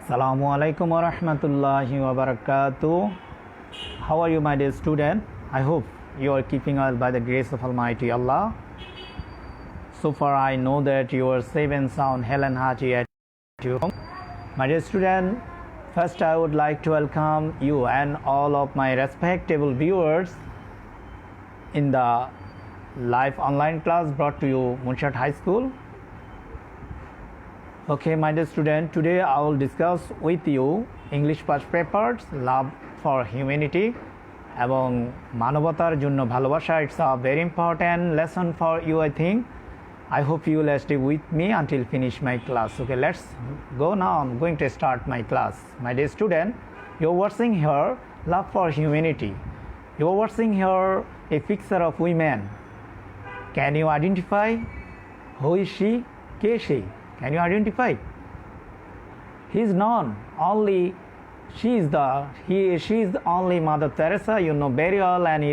Assalamu alaikum wa rahmatullahi wa barakatuh. How are you, my dear student? I hope you are keeping well by the grace of Almighty Allah. So far, I know that you are safe and sound, hell and hearty at your home. My dear student, first I would like to welcome you and all of my respectable viewers in the live online class brought to you Munshat High School. Okay, my dear student, today I will discuss with you English past papers, love for humanity এবং মানবতার জন্য ভালোবাসা. It's a very important lesson for you, I think. I hope you will stay with me until finish my class. Okay, let's go now. I'm going to start my class. My dear student, you're watching here love for humanity. You're watching here a picture of women. Can you identify who is she? K she? Can you identify? He is known only. She is the only Mother Teresa, you know very well, and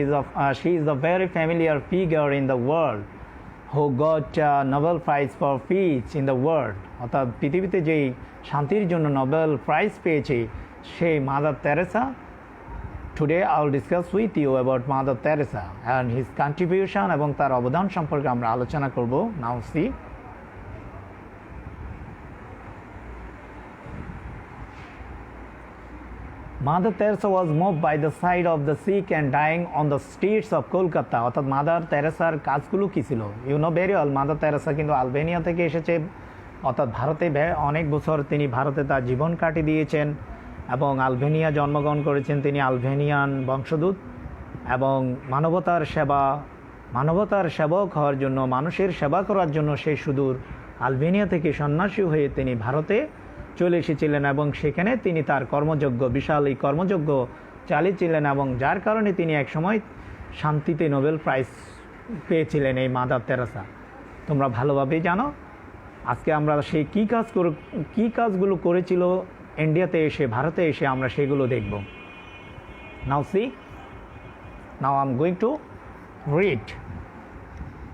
she is a very familiar figure in the world who got Nobel Prize for Peace in the world. অর্থাৎ পৃথিবীতে যেই শান্তির জন্য Nobel prize পেয়েছে সেই mother Teresa. Today I will discuss with you about Mother Teresa and his contribution এবং তার অবদান সম্পর্কে আমরা আলোচনা করব. Now see. Mother Teresa was moved by the sight of the sick and dying on the streets of Kolkata. অর্থাৎ Mother তেরেসার কাজগুলো কী ছিল? You know very well, Mother Teresa কিন্তু আলবেনিয়া থেকে এসেছে, অর্থাৎ ভারতে অনেক বছর তিনি ভারতে তার জীবন কাটিয়ে দিয়েছেন এবং আলবেনিয়া জন্মগ্রহণ করেছেন. তিনি আলবেনিয়ান বংশোদ্ভূত এবং মানবতার সেবক হওয়ার জন্য, মানুষের সেবা করার জন্য সে সুদূর আলবেনিয়া থেকে সন্ন্যাসী হয়ে তিনি ভারতে চলে এসেছিলেন এবং সেখানে তিনি তার বিশাল এই কর্মযজ্ঞ চালিয়েছিলেন এবং যার কারণে তিনি একসময় শান্তিতে নোবেল প্রাইজ পেয়েছিলেন এই মাদার তেরেসা. তোমরা ভালোভাবেই জানো. আজকে আমরা সেই কী কাজগুলো করেছিল ইন্ডিয়াতে এসে, ভারতে এসে আমরা সেগুলো দেখব. Now see, now I am going to read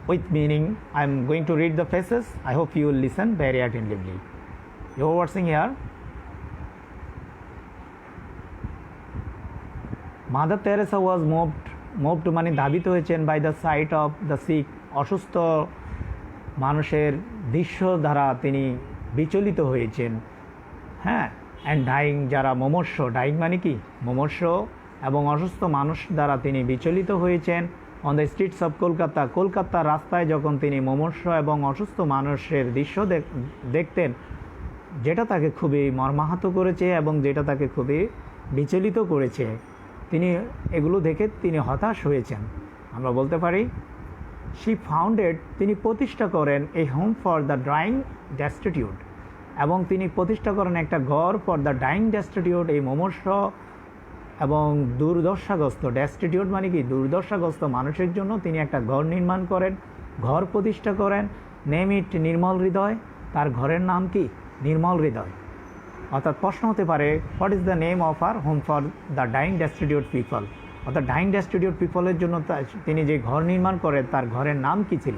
with meaning. I am going to read the faces. I hope you will listen very attentively. You are watching here. Mother Teresa was moved মানে ধাবিত হয়েছেন by the sight of the sick, অসুস্থ মানুষের দৃশ্য দ্বারা তিনি বিচলিত হয়েছেন. হ্যাঁ, অ্যান্ড ডাইং, যারা মুমূর্ষ, ডাইং মানে কি মুমূর্ষ, এবং অসুস্থ মানুষ দ্বারা তিনি বিচলিত হয়েছেন. অন দ্য স্ট্রিটস অফ কলকাতার রাস্তায় যখন তিনি মুমূর্ষ এবং অসুস্থ মানুষের দৃশ্য দেখতেন, যেটা তাকে খুবই মর্মাহত করেছে এবং যেটা তাকে খুবই বিচলিত করেছে, তিনি এগুলো দেখে তিনি হতাশ হয়েছেন. আমরা বলতে পারি শি ফাউন্ডেড, তিনি প্রতিষ্ঠা করেন a home for the dying destitute, এবং তিনি প্রতিষ্ঠা করেন একটা ঘর ফর দ্য ডাইং ডেস্টিটিউট, এই মুমূর্ষ এবং দুর্দশাগ্রস্ত, ডেস্টিটিউট মানে কি দুর্দশাগ্রস্ত মানুষের জন্য তিনি একটা ঘর নির্মাণ করেন, ঘর প্রতিষ্ঠা করেন. নেম ইট নির্মল হৃদয়, তার ঘরের নাম কি নির্মল হৃদয়. অর্থাৎ প্রশ্ন হতে পারে what is the name of her home for the dying destitute people, অর্থাৎ ডাইং ডেস্টিটিউট পিপলের জন্য তিনি যে ঘর নির্মাণ করেন তার ঘরের নাম কি ছিল?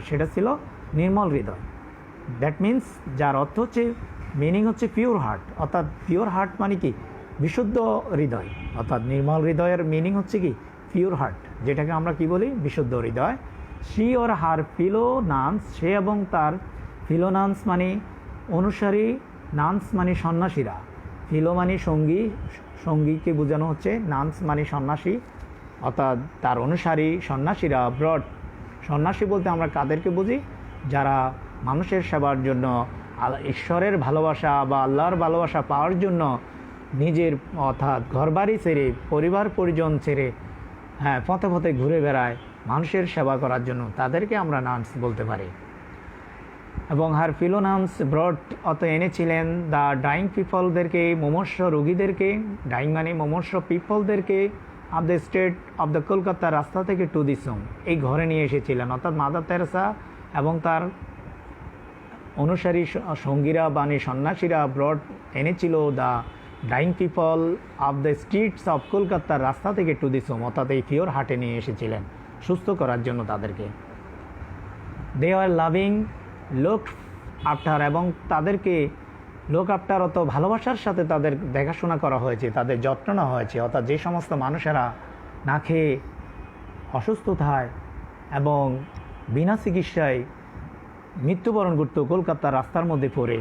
সেটা ছিল নির্মল হৃদয়. দ্যাট মিন্স, যার অর্থ হচ্ছে, মিনিং হচ্ছে পিওর হার্ট. অর্থাৎ পিওর হার্ট মানে কি বিশুদ্ধ হৃদয়. অর্থাৎ নির্মল হৃদয়ের মিনিং হচ্ছে কি পিওর হার্ট, যেটাকে আমরা কি বলি বিশুদ্ধ হৃদয়. সি ওর হার ফিলো নান্স, সে এবং তার ফিলো নান্স মানে অনুসারী, নান্স মানে সন্ন্যাসীরা. ফিলো মানে সঙ্গীকে বোঝানো হচ্ছে, নান্স মানে সন্ন্যাসী, অর্থাৎ তার অনুসারী সন্ন্যাসীরা. ব্রড, সন্ন্যাসী বলতে আমরা কাদেরকে বুঝি? যারা মানুষের সেবার জন্য, ঈশ্বরের ভালোবাসা বা আল্লাহর ভালোবাসা পাওয়ার জন্য নিজের অর্থাৎ ঘরবাড়ি ছেড়ে, পরিবার পরিজন ছেড়ে পথে পথে ঘুরে বেড়ায় মানুষের সেবা করার জন্য, তাদেরকে আমরা নান্স বলতে পারি. এবং হার ফিলো নান্স ব্রড, অত এনেছিলেন দ্য ডাইং পিপলদেরকে, মুমূর্ষ রোগীদেরকে, ডাইং মানে মুমূর্ষ পিপলদেরকে, of the state of the Kolkata, রাস্তা থেকে টু দিস হোম, এই ঘরে নিয়ে এসেছিলেন. অর্থাৎ মাদার তেরেসা এবং তার অনুসারী সঙ্গীরা মানে সন্ন্যাসীরা ব্রড এনেছিল the dyeing people of the streets of কলকাতার রাস্তা থেকে টু দিস হোম, অর্থাৎ এই পিওর হার্টে নিয়ে এসেছিলেন সুস্থ করার জন্য তাদেরকে. দে আর লাভিং লুক আফটার, এবং তাদেরকে লোক আফটার অত ভালোবাসার সাথে তাদের দেখাশোনা করা হয়েছে, তাদের যত্ন নেওয়া হয়েছে। অর্থাৎ যে সমস্ত মানুষেরা না খেয়ে অসুস্থতায় এবং বিনা চিকিৎসায় মৃত্যুবরণ করতো কলকাতার রাস্তার মধ্যে পড়ে,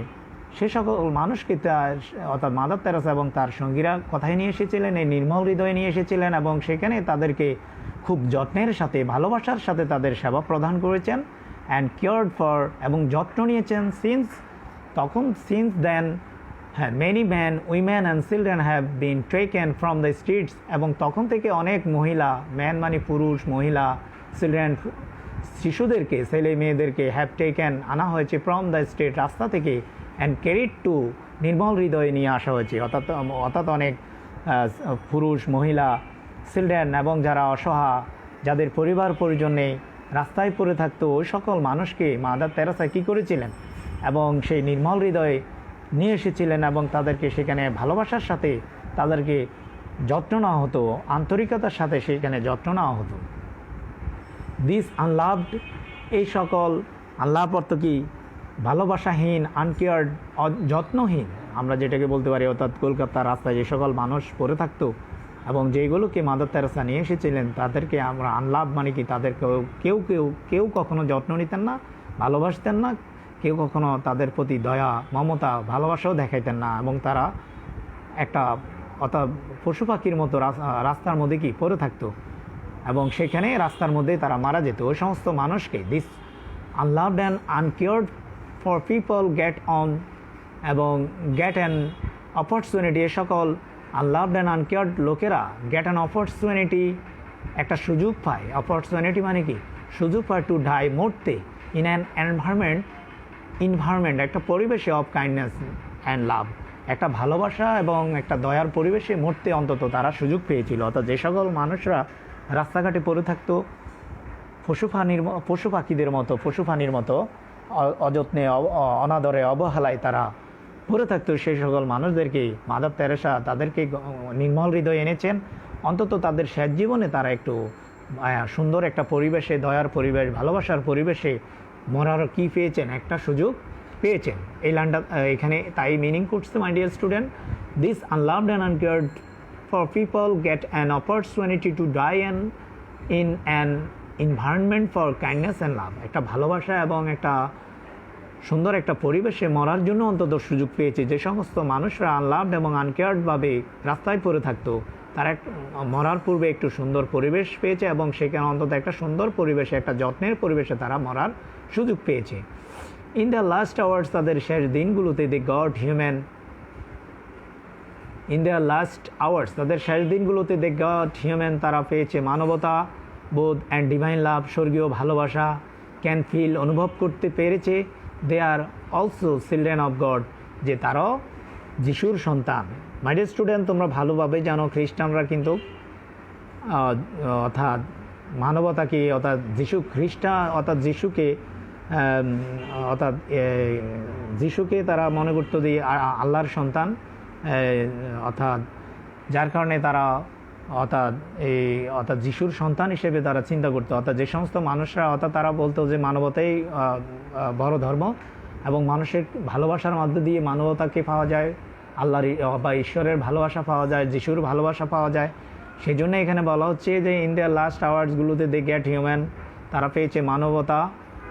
সে সকল মানুষকে অর্থাৎ মাদার তেরেসা এবং তার সঙ্গীরা কথায় নিয়ে এসেছিলেন, এই নির্মল হৃদয়ে নিয়ে এসেছিলেন এবং সেখানে তাদেরকে খুব যত্নের সাথে ভালোবাসার সাথে তাদের সেবা প্রদান করেছেন অ্যান্ড কেয়ার্ড ফর, এবং যত্ন নিয়েছেন since then many man women and children have been taken from the streets, এবং তখন থেকে অনেক মহিলা, ম্যান মানে পুরুষ, মহিলা, চিলড্রেন শিশুদেরকে, ছেলে মেয়েদেরকে হ্যাভ টেকেন আনা হয়েছে ফ্রম দ্য স্ট্রিট, রাস্তা থেকে, অ্যান্ড ক্যারিড টু নির্মল হৃদয়ে নিয়ে আসা হয়েছে। অর্থাৎ অনেক পুরুষ, মহিলা, চিলড্রেন এবং যারা অসহায়, যাদের পরিবার পরিজন নেই, রাস্তায় পড়ে থাকতো, ওই সকল মানুষকে মাদার তেরেসা কী করেছিলেন এবং সেই নির্মল হৃদয়ে নিয়ে এসেছিলেন এবং তাদেরকে সেখানে ভালোবাসার সাথে তাদেরকে যত্ন নেওয়া হতো, আন্তরিকতার সাথে সেখানে যত্ন নেওয়া হতো। দিস আনলাভড, এই সকল আনলাভ অর্থ কি? ভালোবাসাহীন, আনকেয়ার্ড, যত্নহীন আমরা যেটাকে বলতে পারি, অর্থাৎ কলকাতার রাস্তায় যে সকল মানুষ পড়ে থাকতো এবং যেগুলোকে মাদার তেরেসা নিয়ে এসেছিলেন তাদেরকে আমরা আনলাভ মানে কি, তাদেরকে কেউ কখনো যত্ন নিতেন না, ভালোবাসতেন না, কেউ কখনো তাদের প্রতি দয়া, মমতা, ভালোবাসাও দেখাইতেন না, এবং তারা একটা অর্থাৎ পশু পাখির মতো রাস্তার মধ্যে কি পড়ে থাকতো এবং সেখানে রাস্তার মধ্যে তারা মারা যেত। ওই সমস্ত মানুষকে this unloved and uncared for people get on এবং গেট অ্যান অপরচুনিটি, এ সকল আনলাভড অ্যান্ড আনকেয়ার্ড লোকেরা গেট অ্যান অপরচুনিটি, একটা সুযোগ পায়। অপরচুনিটি মানে কি? সুযোগ পায় টু ডাই, মরতে, ইন অ্যান এনভায়রনমেন্ট, একটা পরিবেশে অফ কাইন্ডনেস অ্যান্ড লাভ, একটা ভালোবাসা এবং একটা দয়ার পরিবেশে মরতে অন্তত তারা সুযোগ পেয়েছিল। অর্থাৎ যে সকল মানুষরা রাস্তাঘাটে পড়ে থাকতো পশু পাখির মতো অযত্নে, অনাদরে, অবহেলায় তারা পড়ে থাকতো, সেই সকল মানুষদেরকে মাদার তেরেসা তাদেরকে নির্মল হৃদয়ে এনেছেন। অন্তত তাদের শেষ জীবনে তারা একটু সুন্দর একটা পরিবেশে, দয়ার পরিবেশ, ভালোবাসার পরিবেশে মরার কি পেয়েছেন, একটা সুযোগ পেয়েছেন। এই লাইনটা এখানে তাই মিনিং করছে, my dear student, this unloved and uncared for people get an opportunity to die in an environment for kindness and love, একটা ভালোবাসা এবং একটা সুন্দর একটা পরিবেশে মরার জন্য অন্তত সুযোগ পেয়েছে। যে সমস্ত মানুষরা আনলাভড এবং আনকেয়ার্ডভাবে রাস্তায় পড়ে থাকতো, তারা মরার পূর্বে একটু সুন্দর পরিবেশ পেয়েছে এবং সেখানে অন্তত একটা সুন্দর পরিবেশে, একটা যত্নের পরিবেশে তারা মরার সুযোগ পেয়েছে। ইন দ্য লাস্ট আওয়ার্স, তাদের শেষ দিনগুলোতে they got human, in the last hours, তাদের শেষ দিনগুলোতে দে গড হিউম্যান, তারা পেয়েছে মানবতা বোধ অ্যান্ড ডিভাইন লাভ, স্বর্গীয় ভালোবাসা, ক্যান ফিল, অনুভব করতে পেরেছে, they are also children of God, যে তারাও যিশুর সন্তান। মাই ডিয়ার স্টুডেন্ট, তোমরা ভালোভাবে জানো খ্রিস্টানরা কিন্তু অর্থাৎ মানবতাকে, অর্থাৎ যিশুকে তারা মনে করতো যে আল্লাহর সন্তান, অর্থাৎ যার কারণে তারা অর্থাৎ যিশুর সন্তান হিসেবে তারা চিন্তা করতো। অর্থাৎ যে সমস্ত মানুষরা, অর্থাৎ তারা বলতো যে মানবতাই বড় ধর্ম এবং মানুষের ভালোবাসার মধ্য দিয়ে মানবতাকে পাওয়া যায়, আল্লাহর বা ঈশ্বরের ভালোবাসা পাওয়া যায়, যিশুর ভালোবাসা পাওয়া যায়। সেই জন্য এখানে বলা হচ্ছে যে ইন দ্য লাস্ট আওয়ার্সগুলোতে দে গেট হিউম্যান, তারা পেয়েছে মানবতা,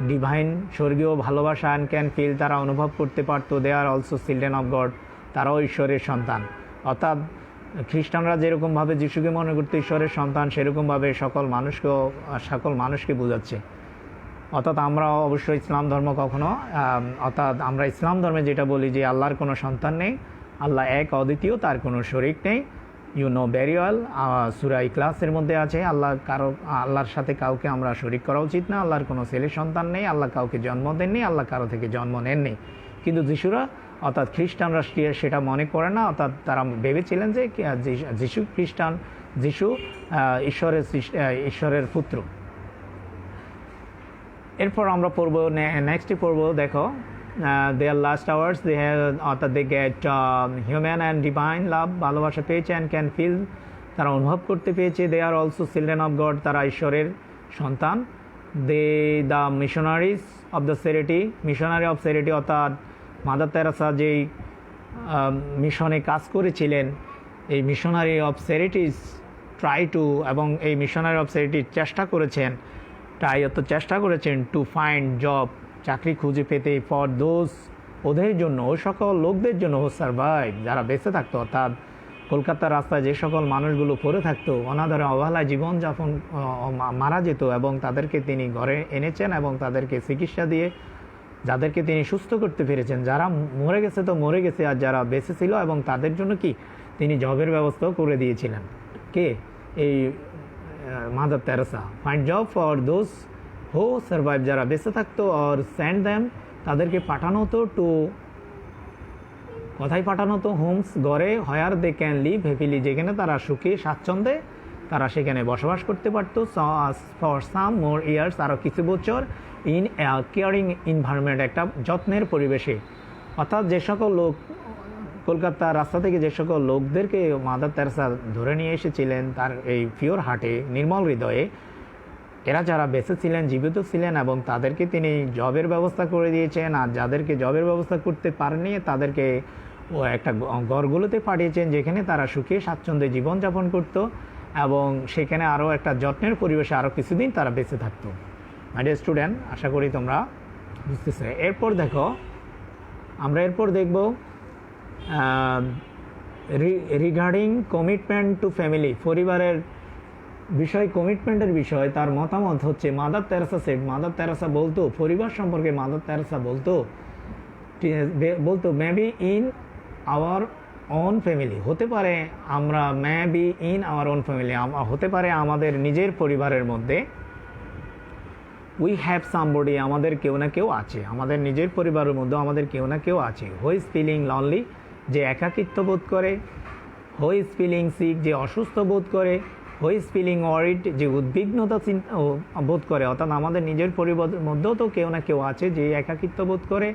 ডিভাইন, স্বর্গীয় ভালোবাসা, অ্যান্ড ক্যান ফিল, তারা অনুভব করতে পারতো, they are also children of God, তারাও ঈশ্বরের সন্তান। অর্থাৎ খ্রিস্টানরা যেরকমভাবে যিশুকে মনে করতো ঈশ্বরের সন্তান, সেরকমভাবে সকল মানুষকে বোঝাচ্ছে। অর্থাৎ আমরা অবশ্যই ইসলাম ধর্ম কখনো, অর্থাৎ আমরা ইসলাম ধর্মে যেটা বলি যে আল্লাহর কোনো সন্তান নেই, আল্লাহ এক, অদ্বিতীয়, তার কোনো শরিক নেই। ইউ নো ভেরি ওয়েল, সূরা ইখলাসের মধ্যে আছে আল্লাহর সাথে কাউকে আমরা শরিক করা উচিত না। আল্লাহর কোনো ছেলে সন্তান নেই, আল্লাহ কাউকে জন্ম দেননি, আল্লাহ কারো থেকে জন্ম নেননি। কিন্তু যিশুরা, অর্থাৎ খ্রিস্টানরা সেটা মনে করে না। অর্থাৎ তারা ভেবেছিলেন যে যিশু ঈশ্বরের পুত্র। এরপর আমরা পড়বো, নেক্সটে পড়বো, দেখো their last hours they have, অর্থাৎ they get human and divine love, ভালোবাসা পেয়েছে, অ্যান্ড ক্যান ফিল, তারা অনুভব করতে পেয়েছে, they are also children of God, তারা ঈশ্বরের সন্তান। দ্য মিশনারি অফ চ্যারিটি, অর্থাৎ মাদার তেরেসা যেই মিশনে কাজ করেছিলেন। এই missionary of charities try to, এবং এই মিশনারি অফ চ্যারিটির চেষ্টা করেছেন টু ফাইন্ড জব, চাকরি খুঁজে পেতে, ফর দোজ, ওদের জন্য, ওই সকল লোকদের জন্য, হো সারভাইভ, যারা বেঁচে থাকতো। অর্থাৎ কলকাতার রাস্তায় যে সকল মানুষগুলো পড়ে থাকতো, অনাদরে অবহেলায় জীবনযাপন মারা যেত, এবং তাদেরকে তিনি ঘরে এনেছেন এবং তাদেরকে চিকিৎসা দিয়ে যাদেরকে তিনি সুস্থ করতে পেরেছেন। যারা মরে গেছে তো মরে গেছে, আর যারা বেঁচে ছিল এবং তাদের জন্য কি তিনি জবের ব্যবস্থাও করে দিয়েছিলেন। কে? এই mother Teresa. Find job for those who survive, যারা বেঁচে থাকতো, অর সেন্ড দ্যাম, তাদেরকে পাঠানো হতো টু, কোথায় পাঠানো হতো? হোমস, ঘরে, হোয়ার দে ক্যান লিভ হ্যাপিলি, যেখানে তারা সুখে স্বাচ্ছন্দ্যে তারা সেখানে বসবাস করতে পারতো। ফর সাম মোর ইয়ার্স, আরও কিছু বছর, ইন কেয়ারিং এনভায়রনমেন্ট, একটা যত্নের পরিবেশে। অর্থাৎ যে সকল লোক কলকাতার রাস্তা থেকে যে সকল লোকদেরকে মাদার তেরেসা ধরে নিয়ে এসেছিলেন তার এই পিওর হার্টে, নির্মল হৃদয়ে, এরা যারা বেঁচে ছিলেন, জীবিত ছিলেন, এবং তাদেরকে তিনি জবের ব্যবস্থা করে দিয়েছেন। আর যাদেরকে জবের ব্যবস্থা করতে পারেননি তাদেরকে ও একটা ঘরগুলোতে পাঠিয়েছেন যেখানে তারা সুখে স্বাচ্ছন্দ্যে জীবনযাপন করত, এবং সেখানে আরও একটা যত্নের পরিবেশে আরও কিছুদিন তারা বেঁচে থাকতো। মাই ডিয়ার স্টুডেন্ট, আশা করি তোমরা বুঝতেছে। এরপর দেখো, আমরা এরপর দেখব রিগার্ডিং কমিটমেন্ট টু ফ্যামিলি, পরিবারের বিষয়, কমিটমেন্টের বিষয় তার মতামত হচ্ছে Mother Teresa said, Mother Teresa বলতো, পরিবার সম্পর্কে মাদার তেরেসা বলতো maybe in our own family, হতে পারে আমরা, maybe in our own family, হতে পারে আমাদের নিজের পরিবারের মধ্যে, উই হ্যাভ সামবডি, আমাদের কেউ না কেউ আছে, আমাদের নিজের পরিবারের মধ্যে আমাদের কেউ না কেউ আছে। হু ইজ ফিলিং লনলি, যে একাকিত্ব বোধ করে। হু ইজ ফিলিং সিক, যে অসুস্থ বোধ করে। হু ইজ ফিলিং ওয়ারিড, যে উদ্বিগ্নতা বোধ করে। অর্থাৎ আমাদের নিজের পরিবারের মধ্যেও তো কেউ না কেউ আছে যে একাকিত্ব বোধ করে,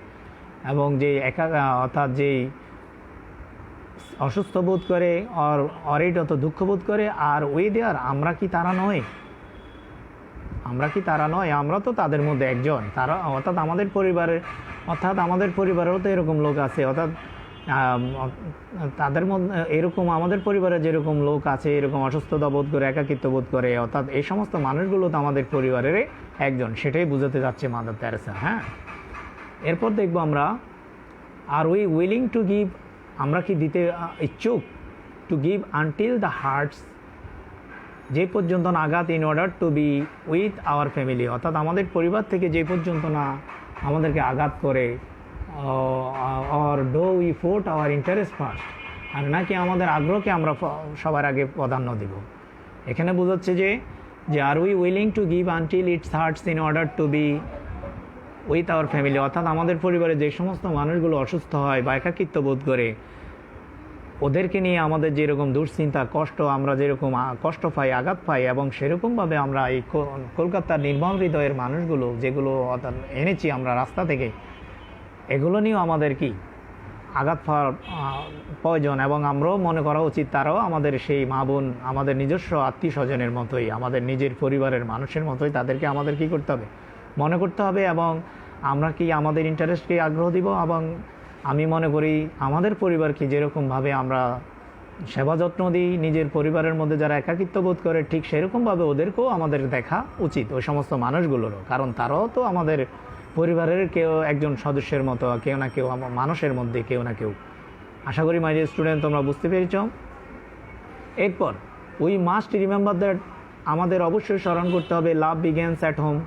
এবং যে অর্থাৎ যেই অসুস্থ বোধ করে, অরিড অত দুঃখ বোধ করে। আর উই দেয়ার, আমরা কি তারা নয়? আমরা কি তারা নয়? আমরা তো তাদের মধ্যে একজন। তারা অর্থাৎ আমাদের পরিবারেও তো এরকম লোক আছে। অর্থাৎ তাদের মধ্যে এরকম আমাদের পরিবারে যেরকম লোক আছে এরকম অসুস্থতা বোধ করে, একাকিত্ব বোধ করে, অর্থাৎ এই সমস্ত মানুষগুলো তো আমাদের পরিবারের একজন, সেটাই বুঝাতে যাচ্ছে মাদার তেরেসা। হ্যাঁ, এরপর দেখব আমরা, আর উই উইলিং টু গিভ, আমরা কি দিতে ইচ্ছুক, two give until the hertz, যে পর্যন্ত না আঘাত, in order to be with our family, অর্থাৎ আমাদের পরিবার থেকে যে পর্যন্ত না আমাদেরকে আঘাত করে, or do we fort our interest first, আর নাকি আমাদের আগ্রহকে আমরা সবার আগে প্রাধান্য দেব। এখানে বোঝাচ্ছে যে are we willing to give until it's hurts in order to be with our family, অর্থাৎ আমাদের পরিবারে যে সমস্ত মানুষগুলো অসুস্থ হয় বা একাকিত্ব বোধ করে, ওদেরকে নিয়ে আমাদের যেরকম দুশ্চিন্তা, কষ্ট, আমরা যেরকম কষ্ট পাই, আঘাত পাই, এবং সেরকমভাবে আমরা এই কলকাতার নির্মল হৃদয়ের মানুষগুলো যেগুলো এনেছি আমরা রাস্তা থেকে, এগুলো নিয়েও আমাদের কি আঘাত পাওয়ার প্রয়োজন, এবং আমরাও মনে করা উচিত তারাও আমাদের সেই মা বোন, আমাদের নিজস্ব আত্মীয় স্বজনের মতোই, আমাদের নিজের পরিবারের মানুষের মতোই তাদেরকে আমাদের কি করতে হবে, মনে করতে হবে। এবং আমরা কি আমাদের ইন্টারেস্টকে আগ্রহ দিব, এবং আমি মনে করি আমাদের পরিবারকে যেরকমভাবে আমরা সেবা যত্ন দিই নিজের পরিবারের মধ্যে যারা একাকিত্ব বোধ করে, ঠিক সেরকমভাবে ওদেরকেও আমাদের দেখা উচিত, ওই সমস্ত মানুষগুলোরও, কারণ তারাও তো আমাদের পরিবারের কেউ একজন সদস্যের মতো, কেউ না কেউ মানুষের মধ্যে কেউ না কেউ। আশা করি মাই ডিয়ার স্টুডেন্ট তোমরা বুঝতে পেরেছ। এরপর উই মাস্ট রিমেম্বার দ্যাট, আমাদের অবশ্যই স্মরণ করতে হবে, লাভ বিগিনস অ্যাট হোম,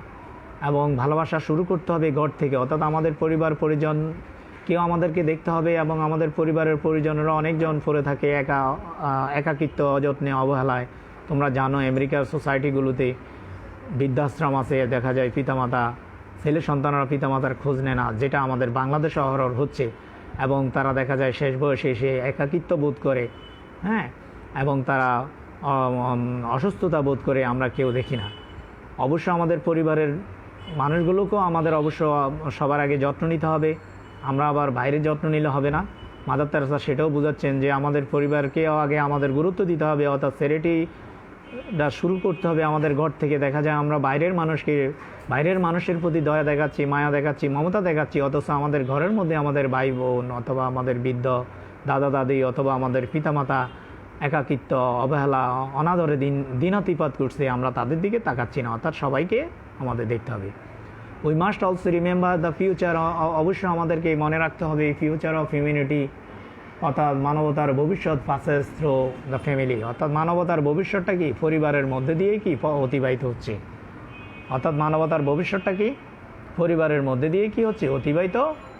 এবং ভালোবাসা শুরু করতে হবে ঘর থেকে, অর্থাৎ আমাদের পরিবার পরিজন কেউ আমাদেরকে দেখতে হবে, এবং আমাদের পরিবারের পরিজনেরা অনেকজন পড়ে থাকে একাকিত্ব, অযত্নে, অবহেলায়। তোমরা জানো আমেরিকার সোসাইটিগুলোতে বৃদ্ধাশ্রম আছে, দেখা যায় পিতামাতা, ছেলে সন্তানরা পিতামাতার খোঁজ নেয় না, যেটা আমাদের বাংলাদেশে অহরহ হচ্ছে, এবং তারা দেখা যায় শেষ বয়সে এসে একাকিত্ব বোধ করে, হ্যাঁ, এবং তারা অসুস্থতা বোধ করে, আমরা কেউ দেখি না। অবশ্য আমাদের পরিবারের মানুষগুলোকেও আমাদের অবশ্য সবার আগে যত্ন নিতে হবে, আমরা আবার বাইরের যত্ন নিলে হবে না। মাদার তেরেসা সেটাও বোঝাচ্ছেন যে আমাদের পরিবারকেও আগে আমাদের গুরুত্ব দিতে হবে, অর্থাৎ চ্যারিটি শুরু করতে হবে আমাদের ঘর থেকে। দেখা যায় আমরা বাইরের মানুষের প্রতি দয়া দেখাচ্ছি, মায়া দেখাচ্ছি, মমতা দেখাচ্ছি, অথচ আমাদের ঘরের মধ্যে আমাদের ভাই বোন অথবা আমাদের বৃদ্ধ দাদা দাদি অথবা আমাদের পিতামাতা একাকিত্ব, অবহেলা, অনাদরে দিনাতিপাত করছে, আমরা তাদের দিকে তাকাচ্ছি না। অর্থাৎ সবাইকে আমাদের দেখতে হবে। We must also remember the future, অবশ্যই আমাদেরকে মনে রাখতে হবে ফিউচার অফ হিউম্যানিটি, অর্থাৎ মানবতার ভবিষ্যৎ পাসেস থ্রু দ্য ফ্যামিলি। অর্থাৎ মানবতার ভবিষ্যৎটা কি পরিবারের মধ্যে দিয়েই কি অতিবাহিত হচ্ছে। অর্থাৎ মানবতার ভবিষ্যৎটা কি পরিবারের মধ্যে দিয়ে কি হচ্ছে, অতিবাহিত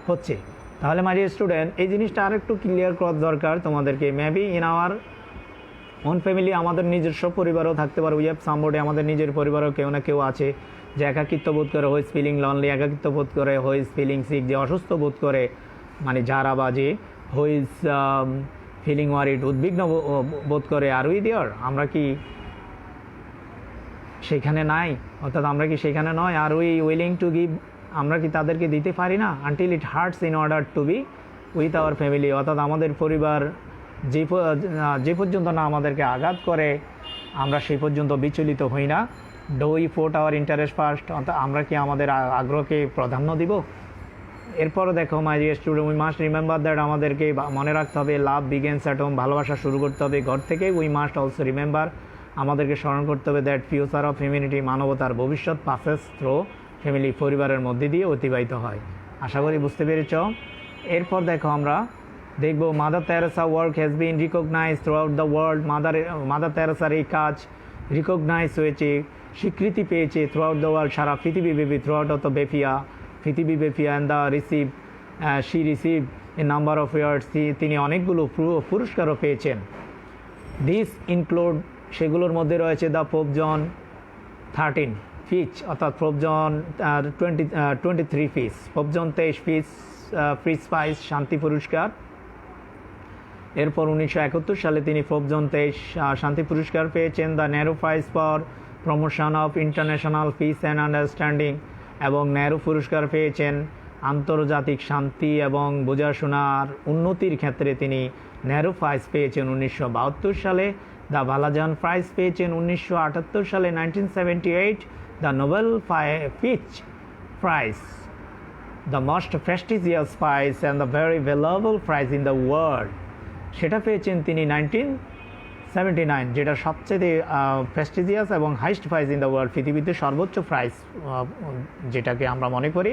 হচ্ছে। তাহলে মাই ডিয়ার স্টুডেন্ট, এই জিনিসটা আরেকটু ক্লিয়ার করা দরকার তোমাদেরকে। Maybe in our own family, আমাদের নিজস্ব পরিবারও থাকতে পারে। উই হ্যাভ সামবডি, আমাদের নিজের পরিবারও কেউ না কেউ আছে যে একাকিত্ব বোধ করে, হইজ ফিলিং লনলি, একাকিত্ব বোধ করে, হইজ ফিলিং সিক, যে অসুস্থ বোধ করে, মানে যারা বাজে, হইজ ফিলিং ওয়ারিড, উদ্বিগ্ন বোধ করে। আর উই দেয়ার, আমরা কি সেখানে নাই? অর্থাৎ আমরা কি সেখানে নয়? আর উই উইলিং টু গিভ, আমরা কি তাদেরকে দিতে পারি না? Until it hurts in order to be with our family. অর্থাৎ আমাদের পরিবার যে পর্যন্ত না আমাদেরকে আঘাত করে, আমরা সেই পর্যন্ত বিচলিত হই না। Do we put hour interest first, অর্থাৎ আমরা কি আমাদের আগ্রহকে প্রাধান্য দিব? এরপরও দেখো মাই dear student, we must remember that, আমাদেরকে মনে রাখতে হবে লাভ বিগেন্স অ্যাট হোম, ভালোবাসা শুরু করতে হবে ঘর থেকে। উই মাস্ট অলসো রিমেম্বার, আমাদেরকে স্মরণ করতে হবে দ্যাট ফিউচার অফ হিউম্যানিটি, মানবতার ভবিষ্যৎ পাসেস থ্রু ফ্যামিলি, পরিবারের মধ্যে দিয়ে অতিবাহিত হয়। আশা করি বুঝতে পেরেছ। এরপর দেখো আমরা দেখব mother Teresa work has been recognize throughout the world. Mother তেরেসার এই কাজ রিকগনাইজ হয়েছে, স্বীকৃতি পেয়েছে থ্রু আউট দ্য ওয়ার্ল্ড, সারা পৃথিবীব্যাপী। থ্রু আউট অত বেফিয়া, পৃথিবীব্যাপী। And the she receive a number of awards, তিনি অনেকগুলো পুরস্কারও পেয়েছেন। দিস ইনক্লুড, সেগুলোর মধ্যে রয়েছে দ্য পোপ জন 13 ফিচ, অর্থাৎ পোপ জন 23 ফিচ, পোপ জন 23 ফিচ ফ্রিজ প্রাইজ, শান্তি পুরস্কার। এরপর 1971 সালে তিনি পোপ জন 23 শান্তি পুরস্কার পেয়েছেন। The Nehru prize for promotion of international piece and understanding, এবং নেহরু পুরস্কার পেয়েছেন আন্তর্জাতিক শান্তি এবং বোঝাশোনার উন্নতির ক্ষেত্রে। তিনি নেহরু প্রাইজ পেয়েছেন 1972 সালে। দ্য ভালাজান প্রাইজ পেয়েছেন 1978 সালে, 1978। The Nobel peace prize, the most prestigious prize and the very valuable prize in the world, সেটা পেয়েছেন তিনি 1979, যেটা সবচেয়ে প্রেস্টিজিয়াস এবং highest prize in the world, পৃথিবীতে সর্বোচ্চ প্রাইজ যেটাকে আমরা মনে করি,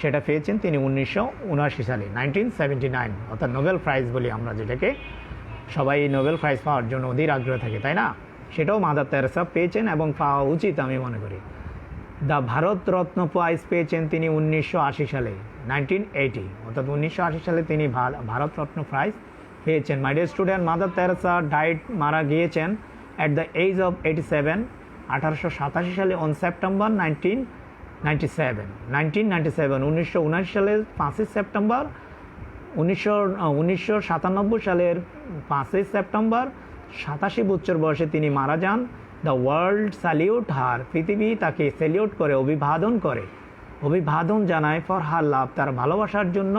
সেটা পেয়েছেন তিনি 1979 সালে, 1979। অর্থাৎ নোবেল প্রাইজ বলি আমরা যেটাকে, সবাই নোবেল প্রাইজ পাওয়ার জন্য অধীর আগ্রহ থাকে, তাই না? সেটাও মাদার তেরেসা পেয়েছেন এবং পাওয়া উচিত আমি মনে করি। দ্য ভারত রত্ন প্রাইজ পেয়েছেন তিনি 1980 সালে, 1980। অর্থাৎ 1980 সালে তিনি ভারত রত্ন প্রাইজ পেয়েছেন। মাই dear student, mother Teresa died, মারা গিয়েছেন অ্যাট দ্য এজ অফ 87, 1887 সালে, অন সেপ্টেম্বর 1997, 1997 সালের 5ই সেপ্টেম্বর, 1997 সালের 5ই সেপ্টেম্বর 87 বছর বয়সে তিনি মারা যান। দ্য ওয়ার্ল্ড স্যালিউট হার, পৃথিবী তাকে স্যালিউট করে, অভিবাদন জানায় ফর হার লাভ, তার ভালোবাসার জন্য।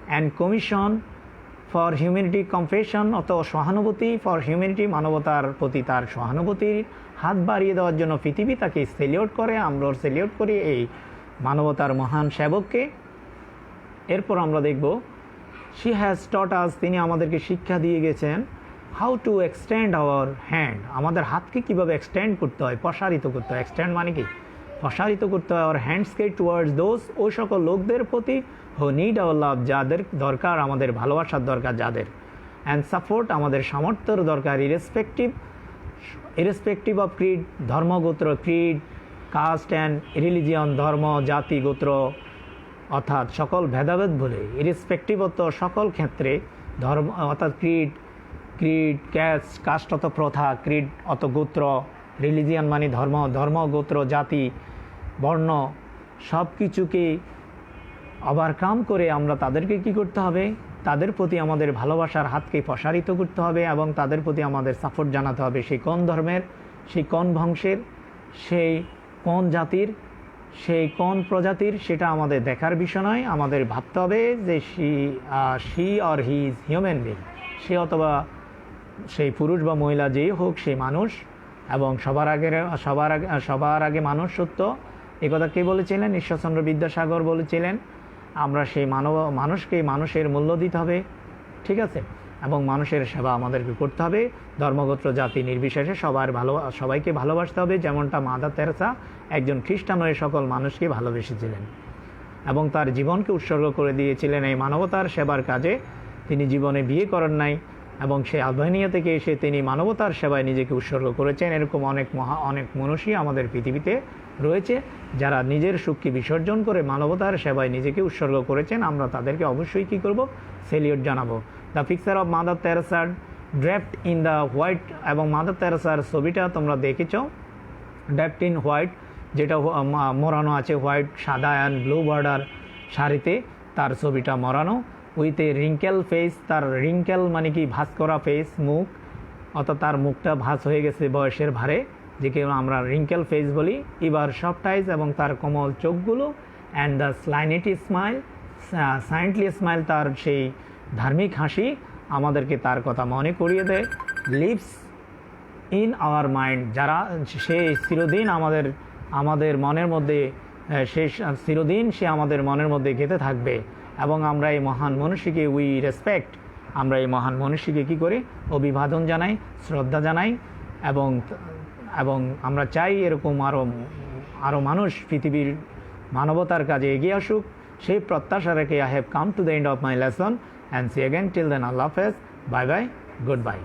অ্যান্ড কমিশন ফর হিউম্যানিটি কম্পেশন, অত সহানুভূতি, ফর হিউম্যানিটি, মানবতার প্রতি তার সহানুভূতির হাত বাড়িয়ে দেওয়ার জন্য পৃথিবী তাকে স্যালিউট করে। আমরাও স্যালিউট করি এই মানবতার মহান সেবককে। এরপর আমরা দেখব শি হ্যাজ টট আস, তিনি আমাদেরকে শিক্ষা দিয়ে গেছেন how to extend our hand, আমাদের হাতকে কীভাবে এক্সটেন্ড করতে হয়, প্রসারিত করতে হয়। এক্সটেন্ড মানে কি? প্রসারিত করতে হয়। আওয়ার হ্যান্ডসকে টুয়ার্ডস দোজ, ওই সকল লোকদের প্রতি, হু নিড আওয়ার লাভ, যাদের দরকার, আমাদের ভালোবাসার দরকার যাদের। অ্যান্ড সাপোর্ট, আমাদের সামর্থ্যের দরকার। ইরেসপেক্টিভ অফ ক্রিড, ধর্মগোত্র, ক্রিড, কাস্ট অ্যান্ড রিলিজিয়ন, ধর্ম, জাতি, গোত্র, অর্থাৎ সকল ভেদাভেদ বলে, ইরেসপেক্টিভ অত সকল ক্ষেত্রে, ধর্ম অর্থাৎ ক্রিড, কাস্ট অত প্রথা, ক্রিড অত গোত্র, রিলিজিয়ান মানে ধর্ম, গোত্র, জাতি, বর্ণ, সব কিছুকে ওভারকাম করে আমরা তাদেরকে কি করতে হবে? তাদের প্রতি আমাদের ভালোবাসার হাতকে প্রসারিত করতে হবে এবং তাদের প্রতি আমাদের সাপোর্ট জানাতে হবে। সেই কোন ধর্মের, সেই কোন বংশের, সেই কোন জাতির, সেই কোন প্রজাতির, সেটা আমাদের দেখার বিষয় নয়। আমাদের ভাবতে হবে যে she or he is human being, সে অথবা সেই পুরুষ বা মহিলা যেই হোক, সেই মানুষ, এবং সবার আগে মানুষ সত্য, এ কথা কে বলেছিলেন? ঈশ্বরচন্দ্র বিদ্যাসাগর বলেছিলেন। আমরা সেই মানুষকে মানুষের মূল্য দিতে হবে, ঠিক আছে, এবং মানুষের সেবা আমাদেরকে করতে হবে, ধর্মগোত্র জাতি নির্বিশেষে সবাইকে ভালোবাসতে হবে, যেমনটা মাদার তেরেসা একজন খ্রিস্টান হয়ে সকল মানুষকে ভালোবেসেছিলেন এবং তার জীবনকে উৎসর্গ করে দিয়েছিলেন এই মানবতার সেবার কাজে। তিনি জীবনে বিয়ে করেন নাই এবং সেই আলবেনিয়া থেকে এসে তিনি মানবতার সেবায় নিজেকে উৎসর্গ করেছেন। এরকম অনেক মানুষই আমাদের পৃথিবীতে রয়েছে যারা নিজের সুখকে বিসর্জন করে মানবতার সেবায় নিজেকে উৎসর্গ করেছেন। আমরা তাদেরকে অবশ্যই কী করব? সেলিউট জানাবো। দ্য পিকচার অফ মাদার তেরেসার ড্রেপড ইন দ্য হোয়াইট, এবং মাদার তেরেসার ছবিটা তোমরা দেখেছ, ড্রেপড ইন হোয়াইট, যেটা মোড়ানো আছে হোয়াইট, সাদা অ্যান্ড ব্লু বর্ডার শাড়িতে তার ছবিটা মোড়ানো, উইথ এ রিঙ্কেল ফেস। তার রিঙ্কেল মানে কি? ভাঁজ করা ফেস, মুখ, অর্থাৎ তার মুখটা ভাঁজ হয়ে গেছে বয়সের ভারে, যেকে আমরা রিঙ্কেল ফেস বলি। এবার সফট আইজ, এবং তার কোমল চোখগুলো, অ্যান্ড দ্য সাইন্টলি স্মাইল, তার সেই ধার্মিক হাসি আমাদেরকে তার কথা মনে করিয়ে দেয়। লিভস ইন আওয়ার মাইন্ড, যারা সে চিরদিন আমাদের মনের মধ্যে, চিরদিন সে আমাদের মনের মধ্যে গেঁথে থাকবে। এবং আমরা এই মহান মনীষীকে আমরা এই মহান মনীষীকে কী করি? অভিবাদন জানাই, শ্রদ্ধা জানাই, এবং আমরা চাই এরকম আরও মানুষ পৃথিবীর মানবতার কাজে এগিয়ে আসুক। সেই প্রত্যাশা রেখে I have come to the end of my lesson and see you again. Till then, Allah Hafiz, bye bye, goodbye.